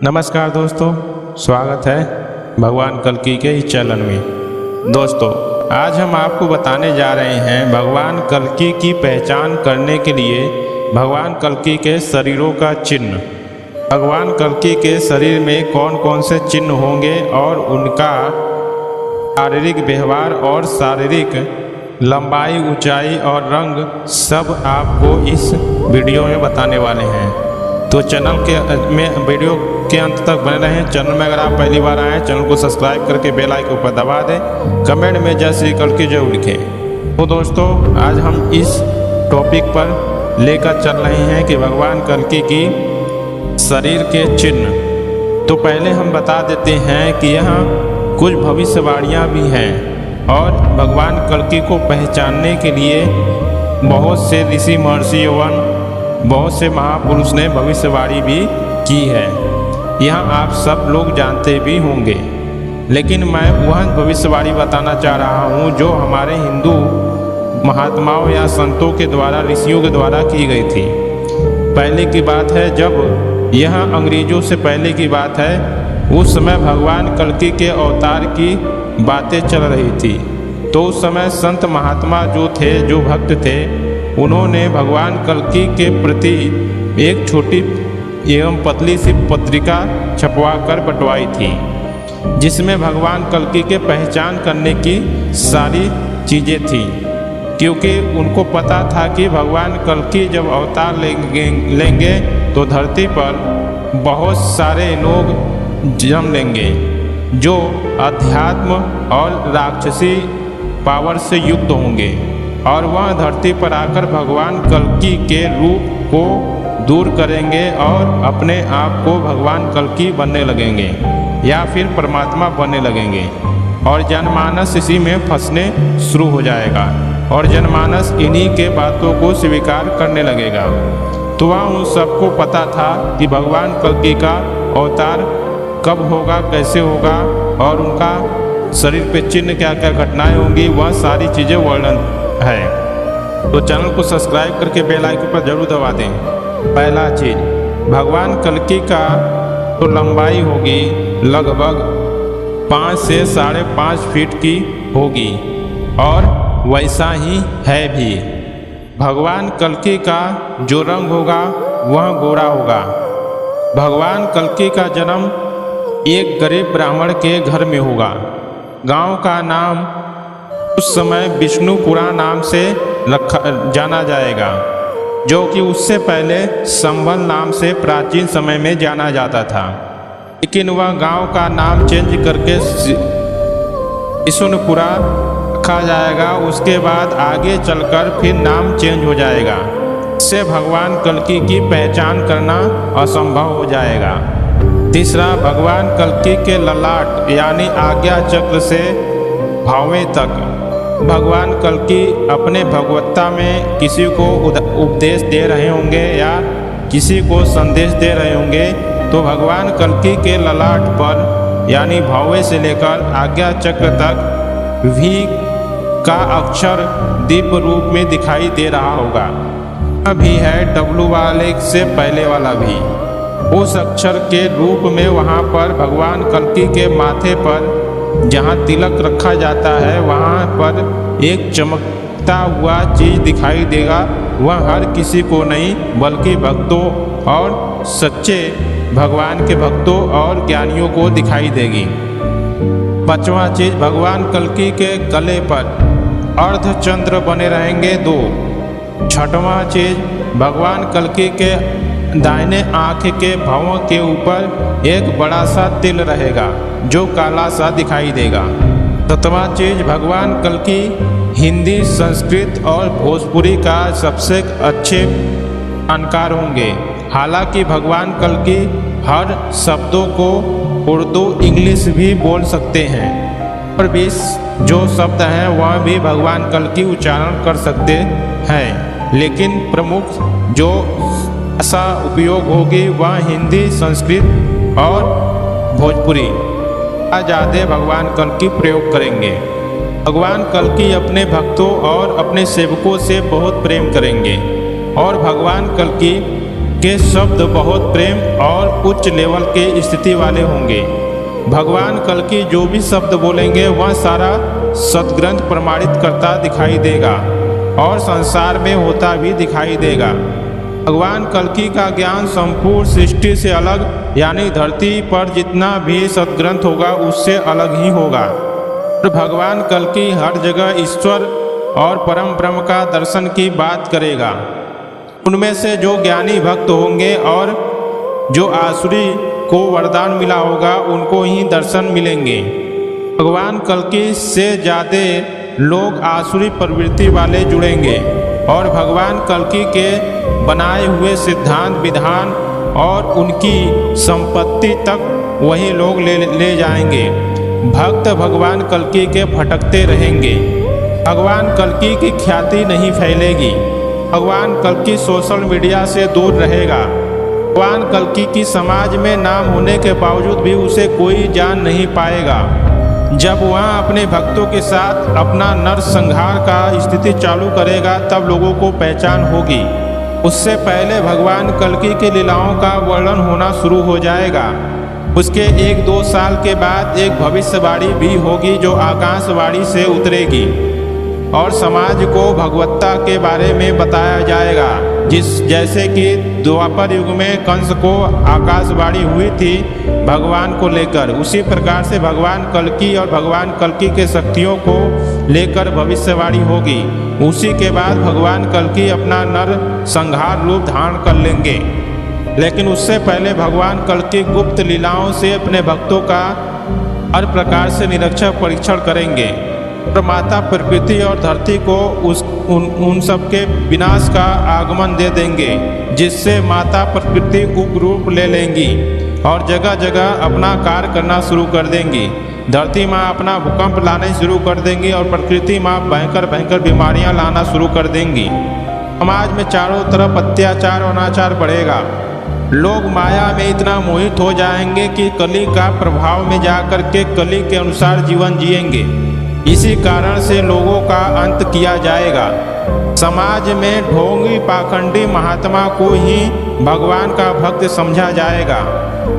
नमस्कार दोस्तों, स्वागत है भगवान कल्कि के इस चैनल में। दोस्तों, आज हम आपको बताने जा रहे हैं भगवान कल्कि की पहचान करने के लिए भगवान कल्कि के शरीरों का चिन्ह। भगवान कल्कि के शरीर में कौन कौन से चिन्ह होंगे और उनका शारीरिक व्यवहार और शारीरिक लंबाई, ऊंचाई और रंग सब आपको इस वीडियो में बताने वाले हैं। तो चैनल में वीडियो के अंत तक बने रहें। चैनल में अगर आप पहली बार आए हैं, चैनल को सब्सक्राइब करके बेल आइकन पर दबा दें। कमेंट में जय श्री कल्कि जरूर लिखें। तो दोस्तों, आज हम इस टॉपिक पर लेकर चल रहे हैं कि भगवान कल्कि की शरीर के चिन्ह। तो पहले हम बता देते हैं कि यहाँ कुछ भविष्यवाणियाँ भी हैं और भगवान कल्कि को पहचानने के लिए बहुत से ऋषि महर्षि एवं बहुत से महापुरुष ने भविष्यवाणी भी की है। यह आप सब लोग जानते भी होंगे, लेकिन मैं वह भविष्यवाणी बताना चाह रहा हूँ जो हमारे हिंदू महात्माओं या संतों के द्वारा, ऋषियों के द्वारा की गई थी। पहले की बात है, जब यह अंग्रेजों से पहले की बात है। उस समय भगवान कल्कि के अवतार की बातें चल रही थी। तो उस समय संत महात्मा जो थे, जो भक्त थे, उन्होंने भगवान कल्कि के प्रति एक छोटी एवं पतली सी पत्रिका छपवा कर बंटवाई थी, जिसमें भगवान कल्कि के पहचान करने की सारी चीज़ें थी। क्योंकि उनको पता था कि भगवान कल्कि जब अवतार लेंगे तो धरती पर बहुत सारे लोग जन्म लेंगे जो अध्यात्म और राक्षसी पावर से युक्त होंगे, और वह धरती पर आकर भगवान कल्कि के रूप को दूर करेंगे और अपने आप को भगवान कल्कि बनने लगेंगे या फिर परमात्मा बनने लगेंगे। और जनमानस इसी में फंसने शुरू हो जाएगा और जनमानस इन्हीं के बातों को स्वीकार करने लगेगा। तो वह उन सबको पता था कि भगवान कल्कि का अवतार कब होगा, कैसे होगा और उनका शरीर पे चिन्ह क्या क्या घटनाएं होंगी, वह सारी चीज़ें वर्णन है। तो चैनल को सब्सक्राइब करके बेल आइकन पर जरूर दबा दें। पहला चीज, भगवान कल्कि का तो लंबाई होगी लगभग 5 से 5.5 फीट की होगी और वैसा ही है भी। भगवान कल्कि का जो रंग होगा वह गोरा होगा। भगवान कल्कि का जन्म एक गरीब ब्राह्मण के घर में होगा। गांव का नाम उस समय विष्णुपुरा नाम से जाना जाएगा, जो कि उससे पहले संभल नाम से प्राचीन समय में जाना जाता था। लेकिन वह गांव का नाम चेंज करके विष्णुपुरा रखा जाएगा। उसके बाद आगे चलकर फिर नाम चेंज हो जाएगा। इससे भगवान कल्कि की पहचान करना असंभव हो जाएगा। तीसरा, भगवान कल्कि के ललाट यानी आज्ञा चक्र से भावे तक भगवान कल्कि अपने भगवत्ता में किसी को उपदेश दे रहे होंगे या किसी को संदेश दे रहे होंगे, तो भगवान कल्कि के ललाट पर यानी भावे से लेकर आज्ञा चक्र तक भी का अक्षर दिव्य रूप में दिखाई दे रहा होगा। भी है डब्लू वाले से पहले वाला भी। उस अक्षर के रूप में वहाँ पर भगवान कल्कि के माथे पर जहाँ तिलक रखा जाता है, वहाँ पर एक चमकता हुआ चीज दिखाई देगा। वह हर किसी को नहीं, बल्कि भक्तों और सच्चे भगवान के भक्तों और ज्ञानियों को दिखाई देगी। पांचवा चीज, भगवान कल्कि के गले पर अर्धचंद्र बने रहेंगे 2। छठवां चीज, भगवान कल्कि के दाहिने आँख के भौं के ऊपर एक बड़ा सा तिल रहेगा जो काला सा दिखाई देगा। सातवां चीज, भगवान कल्कि हिंदी, संस्कृत और भोजपुरी का सबसे अच्छे जानकार होंगे। हालांकि भगवान कल्कि हर शब्दों को उर्दू, इंग्लिश भी बोल सकते हैं और 20 जो शब्द हैं वह भी भगवान कल्कि उच्चारण कर सकते हैं। लेकिन प्रमुख जो भाषा उपयोग होगी वह हिंदी, संस्कृत और भोजपुरी ज़्यादा भगवान कल्कि प्रयोग करेंगे। भगवान कल्कि अपने भक्तों और अपने सेवकों से बहुत प्रेम करेंगे और भगवान कल्कि के शब्द बहुत प्रेम और उच्च लेवल के स्थिति वाले होंगे। भगवान कल्कि जो भी शब्द बोलेंगे वह सारा सदग्रंथ प्रमाणित करता दिखाई देगा और संसार में होता भी दिखाई देगा। भगवान कल्कि का ज्ञान संपूर्ण सृष्टि से अलग, यानी धरती पर जितना भी सदग्रंथ होगा उससे अलग ही होगा। और भगवान कल्कि हर जगह ईश्वर और परम ब्रह्म का दर्शन की बात करेगा। उनमें से जो ज्ञानी भक्त होंगे और जो आसुरी को वरदान मिला होगा उनको ही दर्शन मिलेंगे। भगवान कल्कि से ज़्यादा लोग आसुरी प्रवृत्ति वाले जुड़ेंगे और भगवान कल्कि के बनाए हुए सिद्धांत विधान और उनकी संपत्ति तक वही लोग ले जाएंगे। भक्त भगवान कल्कि के भटकते रहेंगे। भगवान कल्कि की ख्याति नहीं फैलेगी। भगवान कल्कि सोशल मीडिया से दूर रहेगा। भगवान कल्कि की समाज में नाम होने के बावजूद भी उसे कोई जान नहीं पाएगा। जब वह अपने भक्तों के साथ अपना नरसंहार का स्थिति चालू करेगा तब लोगों को पहचान होगी। उससे पहले भगवान कल्कि की लीलाओं का वर्णन होना शुरू हो जाएगा। उसके 1-2 साल के बाद एक भविष्यवाणी भी होगी जो आकाशवाणी से उतरेगी और समाज को भगवत्ता के बारे में बताया जाएगा। जैसे कि द्वापर युग में कंस को आकाशवाणी हुई थी भगवान को लेकर, उसी प्रकार से भगवान कल्कि और भगवान कल्कि के शक्तियों को लेकर भविष्यवाणी होगी। उसी के बाद भगवान कल्कि अपना नर संहार रूप धारण कर लेंगे। लेकिन उससे पहले भगवान कल्कि गुप्त लीलाओं से अपने भक्तों का हर प्रकार से निरीक्षण परीक्षण करेंगे और माता प्रकृति और धरती को उन सब के विनाश का आगमन दे देंगे, जिससे माता प्रकृति उग्र रूप ले लेंगी और जगह जगह अपना कार्य करना शुरू कर देंगी। धरती माँ अपना भूकंप लाने शुरू कर देंगी और प्रकृति माँ भयंकर भयंकर बीमारियाँ लाना शुरू कर देंगी। समाज में चारों तरफ अत्याचार और अनाचार बढ़ेगा। लोग माया में इतना मोहित हो जाएंगे कि कली का प्रभाव में जाकर के कली के अनुसार जीवन जिएंगे। इसी कारण से लोगों का अंत किया जाएगा। समाज में ढोंगी पाखंडी महात्मा को ही भगवान का भक्त समझा जाएगा।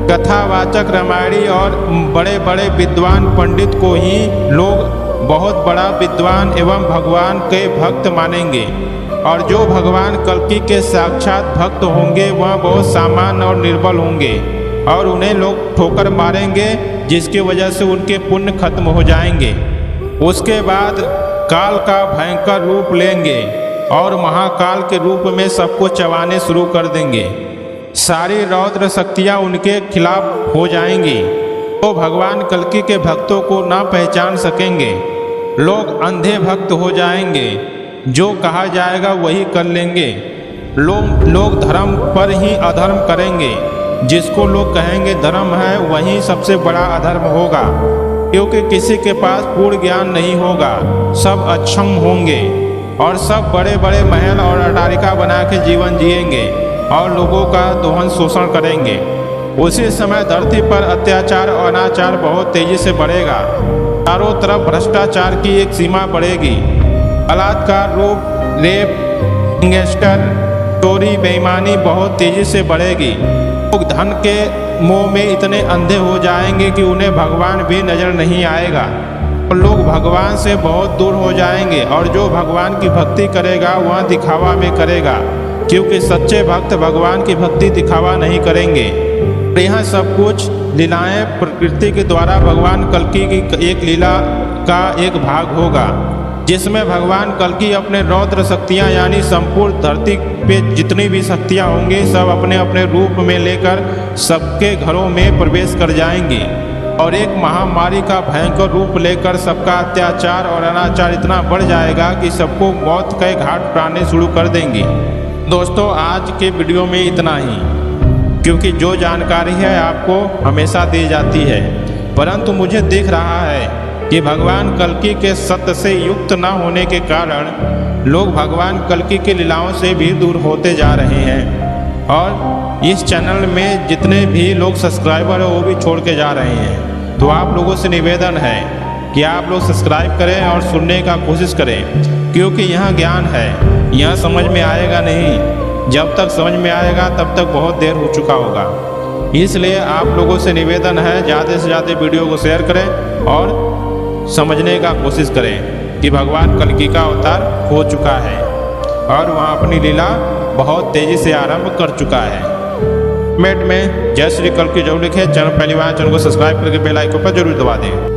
कथावाचक रामायणी और बड़े बड़े विद्वान पंडित को ही लोग बहुत बड़ा विद्वान एवं भगवान के भक्त मानेंगे और जो भगवान कल्कि के साक्षात भक्त होंगे वह बहुत सामान्य और निर्बल होंगे और उन्हें लोग ठोकर मारेंगे, जिसकी वजह से उनके पुण्य खत्म हो जाएंगे। उसके बाद काल का भयंकर रूप लेंगे और महाकाल के रूप में सबको चबाने शुरू कर देंगे। सारी रौद्र शक्तियाँ उनके खिलाफ हो जाएंगी। तो भगवान कल्कि के भक्तों को ना पहचान सकेंगे। लोग अंधे भक्त हो जाएंगे, जो कहा जाएगा वही कर लेंगे। लोग धर्म पर ही अधर्म करेंगे। जिसको लोग कहेंगे धर्म है वही सबसे बड़ा अधर्म होगा, क्योंकि किसी के पास पूर्ण ज्ञान नहीं होगा। सब अक्षम होंगे और सब बड़े बड़े महल और अटारिका बना के जीवन जिएंगे और लोगों का दोहन शोषण करेंगे। उसी समय धरती पर अत्याचार और अनाचार बहुत तेजी से बढ़ेगा। चारों तरफ भ्रष्टाचार की एक सीमा बढ़ेगी। बलात्कार, रूप, रेप, गैंगस्टर, चोरी, बेईमानी बहुत तेजी से बढ़ेगी। लोग धन के मोह में इतने अंधे हो जाएंगे कि उन्हें भगवान भी नजर नहीं आएगा और लोग भगवान से बहुत दूर हो जाएंगे। और जो भगवान की भक्ति करेगा वह दिखावा में करेगा, क्योंकि सच्चे भक्त भगवान की भक्ति दिखावा नहीं करेंगे। यह सब कुछ लीलाएं प्रकृति के द्वारा भगवान कल्कि की एक लीला का एक भाग होगा, जिसमें भगवान कल्कि अपने रौद्र शक्तियाँ यानी संपूर्ण धरती पे जितनी भी शक्तियाँ होंगी सब अपने अपने रूप में लेकर सबके घरों में प्रवेश कर जाएंगी और एक महामारी का भयंकर रूप लेकर सबका अत्याचार और अनाचार इतना बढ़ जाएगा कि सबको मौत के घाट उतारने शुरू कर देंगी। दोस्तों, आज के वीडियो में इतना ही, क्योंकि जो जानकारी है आपको हमेशा दी जाती है, परंतु मुझे दिख रहा है कि भगवान कल्कि के सत्य से युक्त न होने के कारण लोग भगवान कल्कि की लीलाओं से भी दूर होते जा रहे हैं और इस चैनल में जितने भी लोग सब्सक्राइबर हैं वो भी छोड़ के जा रहे हैं। तो आप लोगों से निवेदन है कि आप लोग सब्सक्राइब करें और सुनने का कोशिश करें, क्योंकि यहाँ ज्ञान है, यहाँ समझ में आएगा नहीं जब तक समझ में आएगा तब तक बहुत देर हो चुका होगा। इसलिए आप लोगों से निवेदन है, ज़्यादा से ज़्यादा वीडियो को शेयर करें और समझने का कोशिश करें कि भगवान कल्कि का अवतार हो चुका है और वह अपनी लीला बहुत तेज़ी से आरंभ कर चुका है। कमेंट में जय श्री कल्कि जरूर लिखें। चैनल पहली बार चैनल को सब्सक्राइब करके बेल आइकन पर जरूर दबा दें।